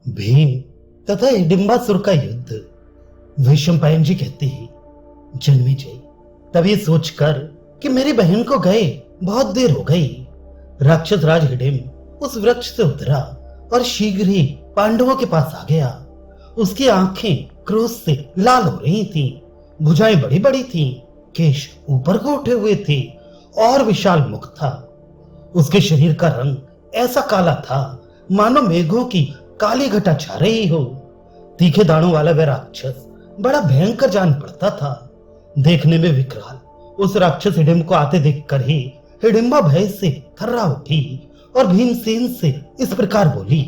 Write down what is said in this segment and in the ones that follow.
भीम तथा हिडिंबासुर का युद्ध। वैशंपायन जी कहते हैं, जन्मेजय, तब ये सोचकर कि मेरी बहन को गए बहुत देर हो गई, राक्षस राज हिडिंब उस वृक्ष से उतरा और शीघ्र ही पांडवों के पास आ गया। उसकी आंखें क्रोध से लाल हो रही थीं, भुजाएं बड़ी बड़ी थीं, केश ऊपर को उठे हुए थे और विशाल मुख था। उसके शरीर का रंग ऐसा काला था मानो मेघों की काली घटा छा रही हो। तीखे दांतों वाला वह राक्षस बड़ा भयंकर जान पड़ता था। देखने में विकराल उस राक्षस हिडिंब को आते देखकर ही हिडिंबा भय से थर्रा उठी और भीमसेन से इस प्रकार बोली,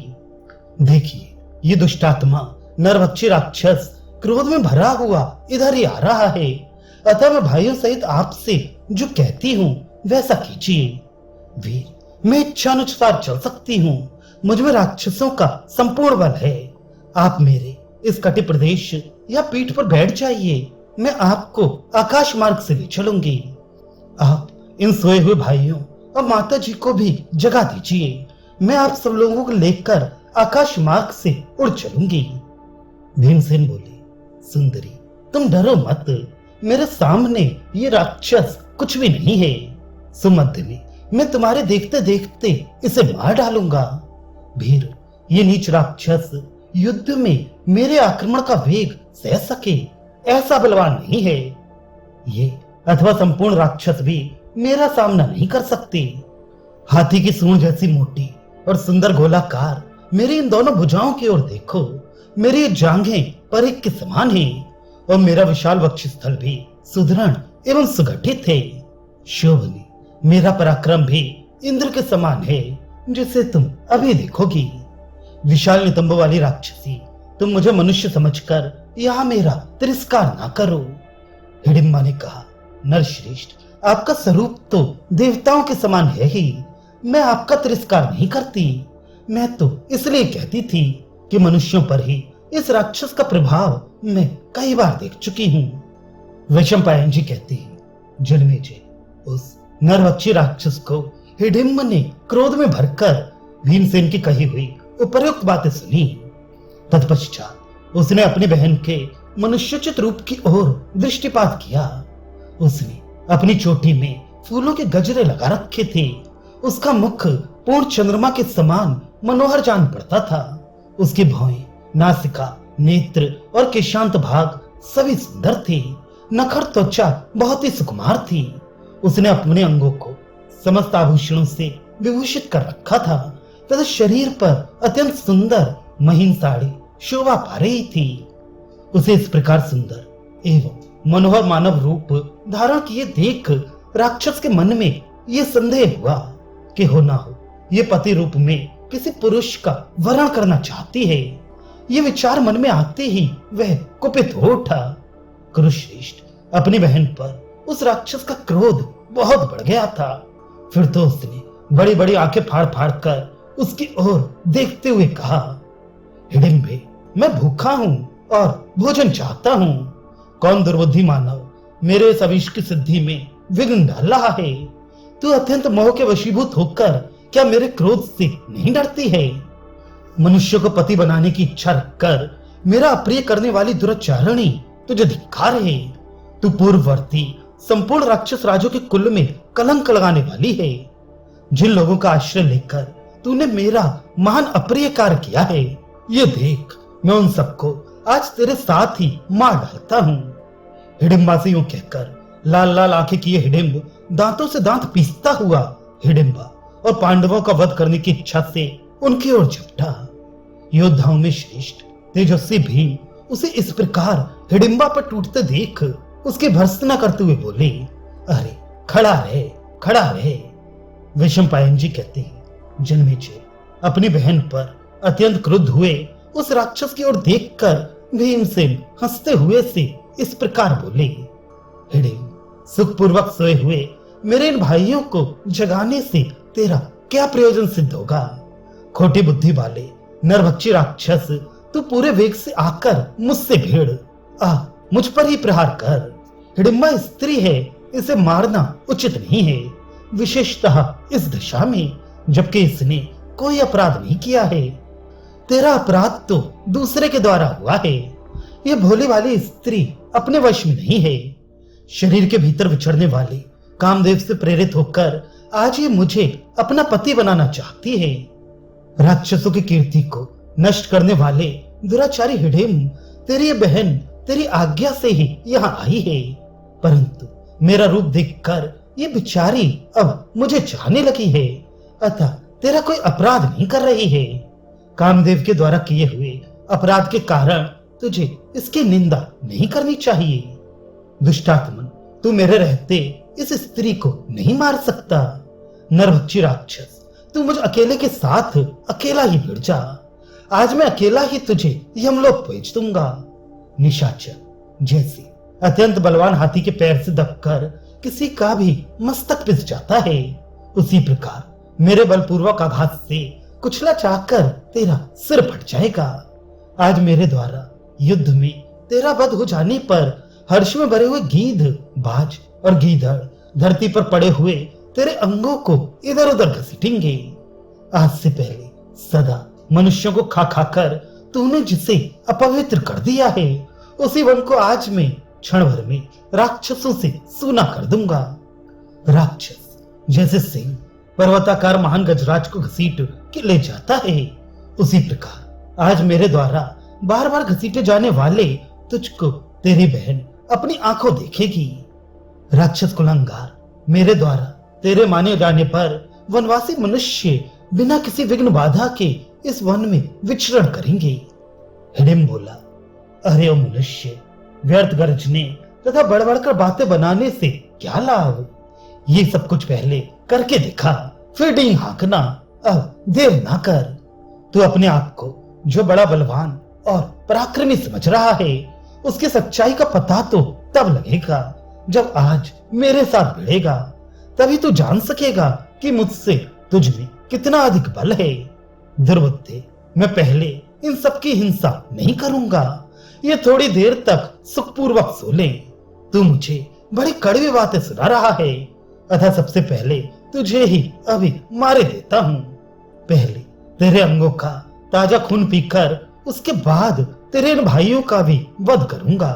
देखिए, ये दुष्टात्मा नरभक्षी राक्षस क्रोध में भरा हुआ इधर ही आ रहा है। अतः मैं भाइयों सहित आपसे जो कहती हूँ वैसा कीजिए। वीर, मैं इच्छानुसार चल सकती हूँ, मुझ में राक्षसों का संपूर्ण बल है। आप मेरे इस कटी प्रदेश या पीठ पर बैठ जाइए, मैं आपको आकाश मार्ग से ले चलूंगी। आप इन सोए हुए भाइयों और माता जी को भी जगा दीजिए, मैं आप सब लोगों को लेकर आकाश मार्ग से उड़ चलूंगी। भीमसेन बोले, सुंदरी, तुम डरो मत, मेरे सामने ये राक्षस कुछ भी नहीं है। सुमध्य में मैं तुम्हारे देखते देखते इसे मार डालूंगा। भीर, ये नीच राक्षस युद्ध में मेरे आक्रमण का वेग सह सके ऐसा बलवान नहीं है। ये अथवा संपूर्ण राक्षस भी मेरा सामना नहीं कर सकते। हाथी की सूंड जैसी मोटी और सुंदर गोलाकार मेरी इन दोनों भुजाओं की ओर देखो, मेरी ये जांघें परिक के समान हैं और मेरा विशाल वक्षस्थल भी सुदृढ़ एवं सुगठित है। शोभनी, मेरा पराक्रम भी इंद्र के समान है, जिसे तुम अभी देखोगी। विशाल नितंब वाली राक्षसी, तुम मुझे मनुष्य समझकर यहाँ मेरा तिरस्कार ना करो। हिडिंबा ने कहा, नरश्रेष्ठ, आपका स्वरूप तो देवताओं के समान है ही, मैं आपका तिरस्कार नहीं करती। मैं तो इसलिए कहती थी कि मनुष्यों पर ही इस राक्षस का प्रभाव मैं कई बार देख चुकी हूँ। वैशंपायन जी कहते हैं, जन्मेजय, उस नरभक्षी राक्षस को हिडिंब ने क्रोध में भरकर भीमसेन की कही हुई उपयुक्त बातें सुनी। तत्पश्चात उसने अपनी बहन के मनुष्योचित रूप की ओर दृष्टिपात किया। उसने अपनी चोटी में फूलों के गजरे लगा रखे थे। उसका मुख पूर्ण चंद्रमा के समान मनोहर जान पड़ता था। उसकी भौहें, नासिका, नेत्र और केशांत भाग सभी सुंदर थे। नखर त्वचा बहुत ही सुकुमार थी। उसने अपने अंगों को समस्त आभूषणों से विभूषित कर रखा था तथा शरीर पर अत्यंत सुंदर महीन साड़ी शोभा पा रही थी। उसे इस प्रकार सुंदर एवं मनोहर मानव रूप धारण किए देख राक्षस के मन में यह संदेह हुआ कि हो ना हो ये पति रूप में किसी पुरुष का वरण करना चाहती है। ये विचार मन में आते ही वह कुपित हो उठा। कुरुश्रेष्ठ, अपनी बहन पर उस राक्षस का क्रोध बहुत बढ़ गया था। फिर तो उसने बड़ी बड़ी आंखें फाड़ फाड़ कर उसकी ओर देखते हुए कहा, हिडिंबे, मैं भूखा हूँ और भोजन चाहता हूँ। कौन दुर्बुद्धि मानव मेरे इस अभीष्ट की सिद्धि में विघ्न डाल रहा है? तू अत्यंत मोह के वशीभूत होकर क्या मेरे क्रोध से नहीं डरती है? मनुष्य को पति बनाने की इच्छा रखकर मेरा अप्रिय करने वाली दुराचारणी तुझे धिक्कार है। तू पूर्ववर्ती संपूर्ण राक्षस राजों के कुल में कलंक लगाने वाली है। जिन लोगों का आश्रय लेकर तूने मेरा महान अप्रिय कार्य किया है, ये देख, मैं उन सबको आज तेरे साथ ही मार डालता हूँ। हिडिंबा से यूं कहकर लाल लाल आंखें किए हिडिंब दांतों से दांत पीसता हुआ हिडिंबा और पांडवों का वध करने की इच्छा से उनकी ओर झपटा। योद्धाओं में श्रेष्ठ तेजस्वी भीम उसे इस प्रकार हिडिंबा पर टूटते देख उसकी भर्त्सना करते हुए बोले, अरे खड़ा रहे, खड़ा रहे। वैशंपायन जी कहते हैं, जन्मेजय, अपनी बहन पर अत्यंत क्रुद्ध हुए उस राक्षस की ओर देखकर भीमसेन हंसते हुए से इस प्रकार बोले, हिडिंब, सुखपूर्वक सोए हुए मेरे इन भाइयों को जगाने से तेरा क्या प्रयोजन सिद्ध होगा? खोटी बुद्धि वाले नरभक्षी राक्षस, तू पूरे वेग से आकर मुझसे भिड़ आ, मुझ पर ही प्रहार कर। हिडिंबा स्त्री है, इसे मारना उचित नहीं है, विशेषतः इस दशा में जबकि इसने कोई अपराध नहीं किया है। तेरा अपराध तो दूसरे के द्वारा हुआ है। ये भोली वाली स्त्री अपने वश में नहीं है। शरीर के भीतर विचरने वाले कामदेव से प्रेरित होकर आज ये मुझे अपना पति बनाना चाहती है। राक्षसों की कीर्ति को नष्ट करने वाले दुराचारी हिडिंब, तेरी ये बहन तेरी आज्ञा से ही यहाँ आई है, परंतु मेरा रूप देखकर ये बेचारी अब मुझे चाहने लगी है, अतः तेरा कोई अपराध नहीं कर रही है। कामदेव के द्वारा किए हुए अपराध के कारण तुझे इसकी निंदा नहीं करनी चाहिए। दुष्टात्मन, तू मेरे रहते इस स्त्री को नहीं मार सकता। नरभक्षी राक्षस, तू मुझ अकेले के साथ अकेला ही भिड़ जा। आज मैं अकेला ही तुझे यमलोक भेज दूंगा। निशाचर, जैसे अत्यंत बलवान हाथी के पैर से दबकर किसी का भी मस्तक पिस जाता है, उसी प्रकार मेरे बलपूर्वक आघात से कुचला चाहकर तेरा सिर फट जाएगा। आज मेरे द्वारा युद्ध में तेरा वध हो जाने पर हर्ष में भरे हुए गीध, बाज और गीदड़ धरती पर पड़े हुए तेरे अंगों को इधर उधर घसीटेंगे। आज से पहले सदा मनुष्यों को खा खाकर तूने जिसे अपवित्र कर दिया है, उसी वन को आज मैं क्षण भर में राक्षसों से सूना कर दूंगा। राक्षस, जैसे सिंह पर्वताकार महान गजराज को घसीट के ले जाता है, उसी प्रकार आज मेरे द्वारा बार बार घसीटे जाने वाले तुझको तेरी बहन अपनी आंखों देखेगी। राक्षस कुलंगार, मेरे द्वारा तेरे माने जाने पर वनवासी मनुष्य बिना किसी विघ्न बाधा के इस वन में विचरण करेंगे। हिडिंब बोला, अरे ओ मनुष्य, व्यर्थ गरजने तथा बढ़-बढ़कर बातें बनाने से क्या लाभ? ये सब कुछ पहले करके दिखा, फिर डींग हाँकना। अब देर ना कर। तू अपने आप को जो बड़ा बलवान और पराक्रमी समझ रहा है, उसकी सच्चाई का पता तो तब लगेगा जब आज मेरे साथ भिड़ेगा। तभी तू जान सकेगा कि मुझसे तुझ में कितना अधिक बल है। दुर्बुद्धे, मैं पहले इन सब की हिंसा नहीं करूंगा। ये थोड़ी देर तक सुखपूर्वक सो ले। तू मुझे बड़ी कड़वी बातें सुना रहा है, अतः सबसे पहले तुझे ही अभी मारे देता हूँ। पहले तेरे अंगों का ताजा खून पीकर उसके बाद तेरे इन भाइयों का भी वध करूंगा।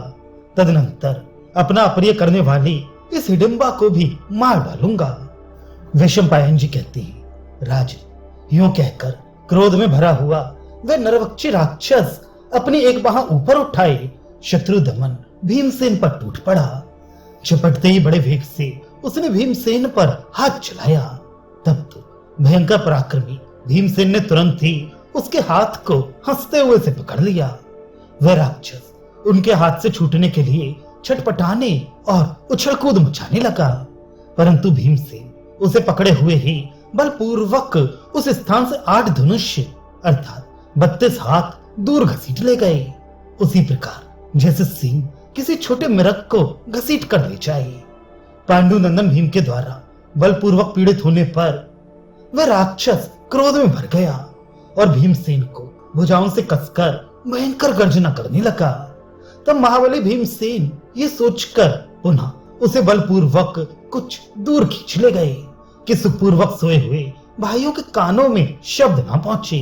तदनंतर अपना अप्रिय करने वाली इस हिडिंबा को भी मार डालूंगा। वैशंपायन जी कहते हैं, राजन, यूं कहकर क्रोध में भरा हुआ वह नरभक्षी राक्षस अपनी एक बाह ऊपर उठाए शत्रु दमन भीमसेन पर टूट पड़ा। झपटते ही बड़े वेग से उसने भीमसेन पर हाथ चलाया। तब तो भयंकर पराक्रमी भीमसेन ने तुरंत ही उसके हाथ को हंसते हुए से पकड़ लिया। वह राक्षस उनके हाथ से छूटने के लिए छटपटाने और उछल कूद मचाने लगा, परंतु भीमसेन उसे पकड़े हुए ही बलपूर्वक उस स्थान से 8 धनुष अर्थात 32 हाथ दूर घसीट ले गए। उसी प्रकार जैसे सिंह किसी छोटे मिरग को घसीट कर ले जाए। पांडु नंदन भीम के द्वारा बलपूर्वक पीड़ित होने पर वह राक्षस क्रोध में भर गया और भीमसेन को भुजाओं से कसकर भयंकर गर्जना करने लगा। तब महाबली भीमसेन ये सोचकर पुनः उसे बलपूर्वक कुछ दूर खींच ले गए कि सुखपूर्वक सोए हुए भाइयों के कानों में शब्द ना पहुंचे।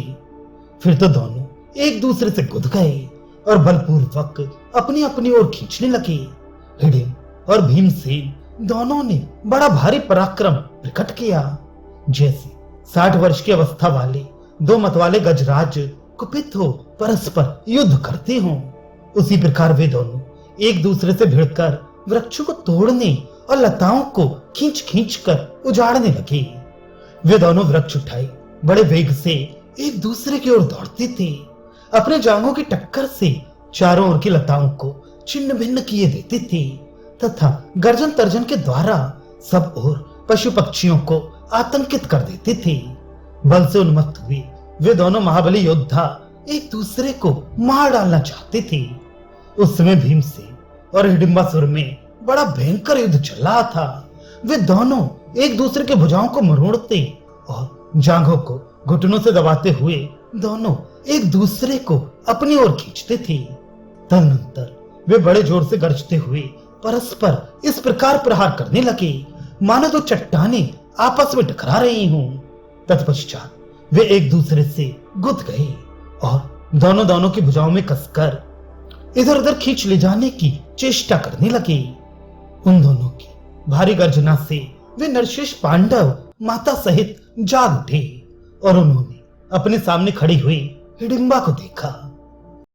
फिर तो दोनों एक दूसरे से गुद गए और बलपूर्वक अपनी अपनी ओर खींचने लगे। हिडिंब और भीमसेन दोनों ने बड़ा भारी पराक्रम प्रकट किया। जैसे 60 वर्ष की अवस्था वाले 2 मतवाले गजराज कुपित हो परस्पर युद्ध करते हों, उसी प्रकार वे दोनों एक दूसरे से भिड़कर वृक्षों को तोड़ने और लताओं को खींच खींच कर उजाड़ने लगे। वे दोनों वृक्ष उठाए बड़े वेग से एक दूसरे की ओर दौड़ते थे। अपने जांघों की टक्कर से चारों ओर की लताओं को छिन्न भिन्न किए देते थे तथा गर्जन तर्जन के द्वारा सब ओर पशु पक्षियों को आतंकित कर देते थे। बल से उन्मत्त हुए वे दोनों महाबली योद्धा एक दूसरे को मार डालना चाहते थे। उस समय भीमसेन और हिडिंबासुर में बड़ा भयंकर युद्ध चल रहा था। वे दोनों एक दूसरे के भुजाओं को मरोड़ते और जांघों को घुटनों से दबाते हुए दोनों एक दूसरे को अपनी ओर खींचते थे। तदनंतर वे बड़े जोर से गरजते हुए परस्पर इस प्रकार प्रहार करने लगे मानो तो चट्टानें आपस में टकरा रही हों। तत्पश्चात वे एक दूसरे से गुद गए और दोनों दोनों की भुजाओं में कसकर इधर उधर खींच ले जाने की चेष्टा करने लगे। उन दोनों की भारी गर्जना से वे नरशेष पांडव माता सहित जाग उठे और उन्होंने अपने सामने खड़ी हुई हिडिंबा को देखा।